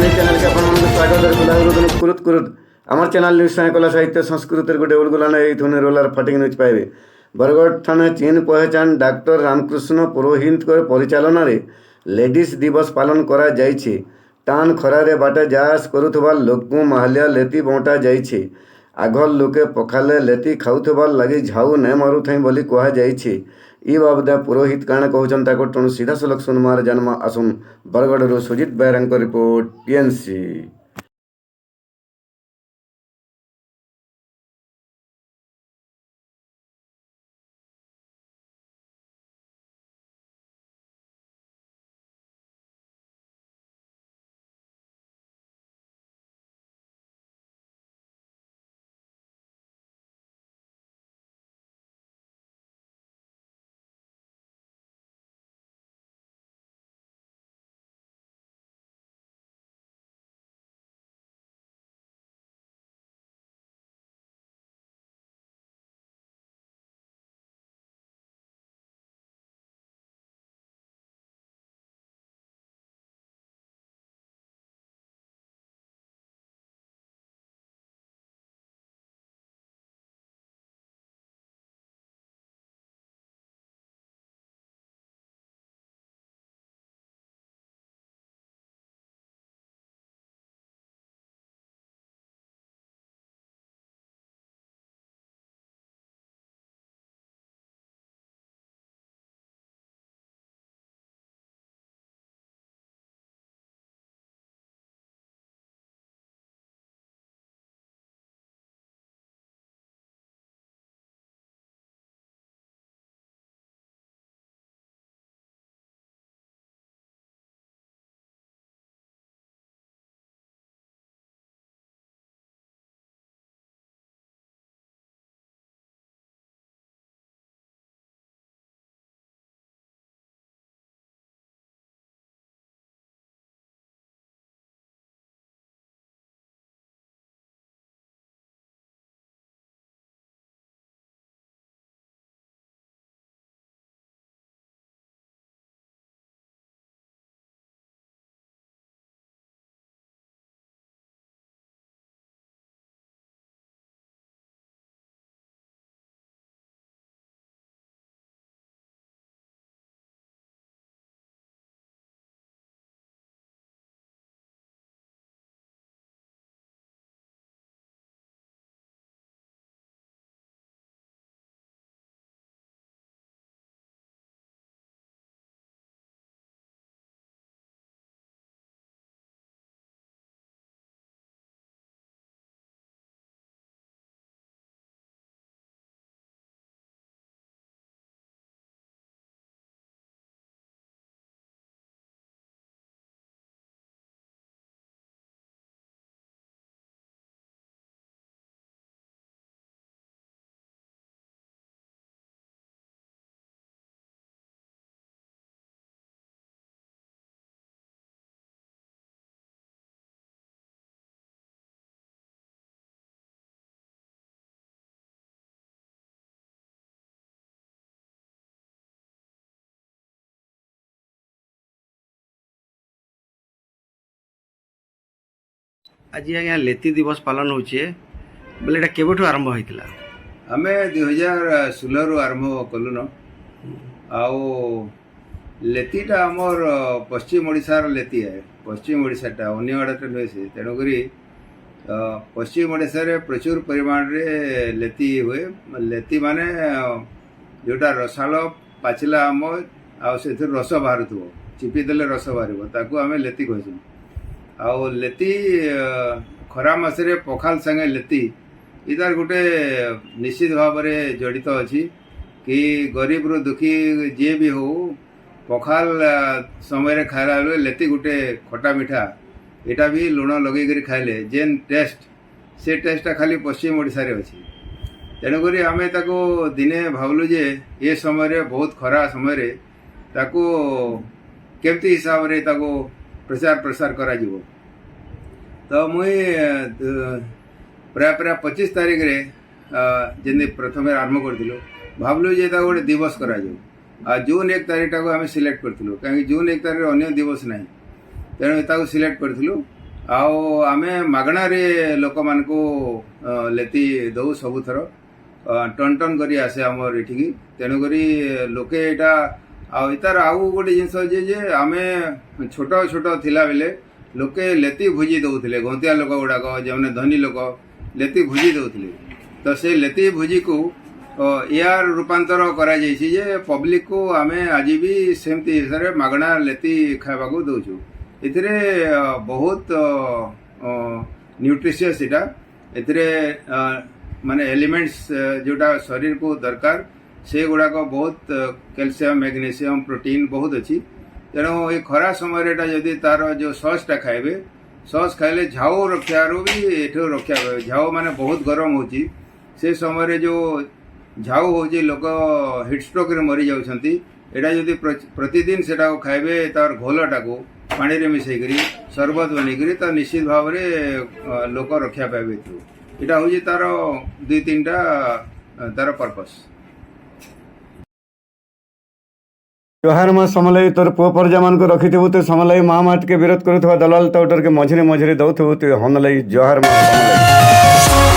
बर्तमान এই চ্যানেলকে আপনাদের স্বাগত গুলাগুলো কুরুত কুরুত আমার চ্যানেল নিউজ কলা সাহিত্য সংস্কৃতির গোটে উলগুলান এই ধরনের রোলার ফটিং নিউজ পাইবে। বরগড় থানা চিহ্ন পহচান ডাক্তার রামকৃষ্ণ পুরোহিতর পরিচালনায় লেডিজ দিবস পালন করা যাইছে। টান খরারে বাটে যা আস করুথবার লোকଙ୍କୁ ମାହାଳିଆ ଲେତି ବଣ୍ଟା ଯାଇଛି। ଆଘର ଲୋକେ ପଖାଲେ ଲେତି ଖାଉଥିବାର ଲାଗି ଝାଉ ନାଇଁ ମାରୁଥାଇଁ ବୋଲି କୁହାଯାଇଛି। ଇ ବାବଦେ ପୁରୋହିତ କାଣା କହୁଛନ୍ ତାକୁ ଟଣୁ ସିଧାସଳଖ ଶୁନମାର ଜାନମା ଆସୁନ୍। ବରଗଡ଼ରୁ ସୁଜିତ ବେହେରାଙ୍କ ରିପୋର୍ଟ ଟିଏନସି। आज आज्ञा लेती दिवस पालन होचे बोले एटा केबेठु आरंभ होइतिला? आमे 2016 रु आरंभ कलुन। आउ लेतीटा आमर पश्चिम ओडिशार लेती है। पश्चिम ओडिशाटा अन्य आड़े नुहे से तेणुकरी पश्चिम ओडिशा रे प्रचुर परिमाण रे लेती हुए। लेती माने जोटा रसाल पाचिला आम आउ से रस बाहर चिपी देले रस बाहर ताकू आमे लेती कहूँ। आउ लेती खरा मासरे पखाल संगे लेती इतार गोटे निश्चित भाव में जड़ित अच्छी कि गरीब रु दुखी जी भी हो पखाल समय खाला बेले लेती गोटे खटा मिठा एटा भी लुण लगे खाइले जेन टेस्ट से टेस्टा खाली पश्चिम ओडिशा रे अच्छी। तेणुक आम ताको दिने भावलु जे ये समय बहुत खरा समय ताको केमती हिसाब रे ताको प्रचार प्रसार करा जीवो। तो मुई प्राय प्राय 25 तारीख रे जमी प्रथम आरंभ करूँ भावलु जे गोटे दिवस करा जून 1 तारीख टाक आम सिलेक्ट करूँ कहीं जून 1 तारीख अन्य दिवस ना तेणु सिलेक्ट करूँ ଆଉ ଆମେ ମାଗଣାରେ ଲୋକମାନଙ୍କୁ ଲେତି ଦଉ ସବୁଥର ଟନ୍ ଟନ୍ କରି ଆସେ ଆମର ଏଠିକି। ତେଣୁକରି ଲୋକେ ଏଇଟା ଆଉ ତାର ଆଉ ଗୋଟେ ଜିନିଷ ଅଛି ଯେ ଆମେ ଛୋଟ ଛୋଟ ଥିଲାବେଳେ ଲୋକେ ଲେତି ଭୋଜି ଦେଉଥିଲେ। ଗନ୍ତିଆ ଲୋକ ଗୁଡ଼ାକ ଯେଉଁମାନେ ଧନୀ ଲୋକ ଲେତି ଭୋଜି ଦେଉଥିଲେ। ତ ସେ ଲେତି ଭୋଜିକୁ ୟାର ରୂପାନ୍ତର କରାଯାଇଛି ଯେ ପବ୍ଲିକକୁ ଆମେ ଆଜି ବି ସେମିତି ହିସାବରେ ମାଗଣା ଲେତି ଖାଇବାକୁ ଦେଉଛୁ। ଏଥିରେ ବହୁତ ନ୍ୟୁଟ୍ରିସିୟସ୍ ଏଇଟା। ଏଥିରେ ମାନେ ଏଲିମେଣ୍ଟସ୍ ଯେଉଁଟା ଶରୀରକୁ ଦରକାର ସେଗୁଡ଼ାକ ବହୁତ କ୍ୟାଲସିୟମ୍ ମ୍ୟାଗ୍ନେସିୟମ୍ ପ୍ରୋଟିନ୍ ବହୁତ ଅଛି। ତେଣୁ ଏ ଖରା ସମୟରେ ଏଇଟା ଯଦି ତାର ଯେଉଁ ସସ୍ଟା ଖାଇବେ, ସସ୍ ଖାଇଲେ ଝାଉ ରକ୍ଷାରୁ ବି ଏଠୁ ରକ୍ଷା ପାଇବେ। ଝାଉ ମାନେ ବହୁତ ଗରମ ହେଉଛି, ସେ ସମୟରେ ଯେଉଁ ଝାଉ ହେଉଛି ଲୋକ ହିଟଷ୍ଟ୍ରୋକ୍ରେ ମରିଯାଉଛନ୍ତି। ଏଇଟା ଯଦି ପ୍ରତିଦିନ ସେଟାକୁ ଖାଇବେ ତାର ଘୋଲଟାକୁ ପାଣିରେ ମିଶାଇକରି ସରବତ ବନେଇକରି ତ ନିଶ୍ଚିତ ଭାବରେ ଲୋକ ରକ୍ଷା ପାଇବେ ଏଥିରୁ। ଏଇଟା ହେଉଛି ତାର 2-3ଟା ତାର ପର୍ପସ୍। ଜୁହାର ମା ସମଲେଇ ତୋର ପୁଅ ପରଜା ମାନଙ୍କୁ ରଖିଥିବୁ ତୁ ସମଲେଇ ମା ମା ଟିକେ ବିରୋଧ କରୁଥିବା ଦଲାଲ ତ ମଝିରେ ମଝିରେ ଦଉଥିବୁ ତୁ ହନଲେଇ ଜୁହାର ମା ସମଲେଇ।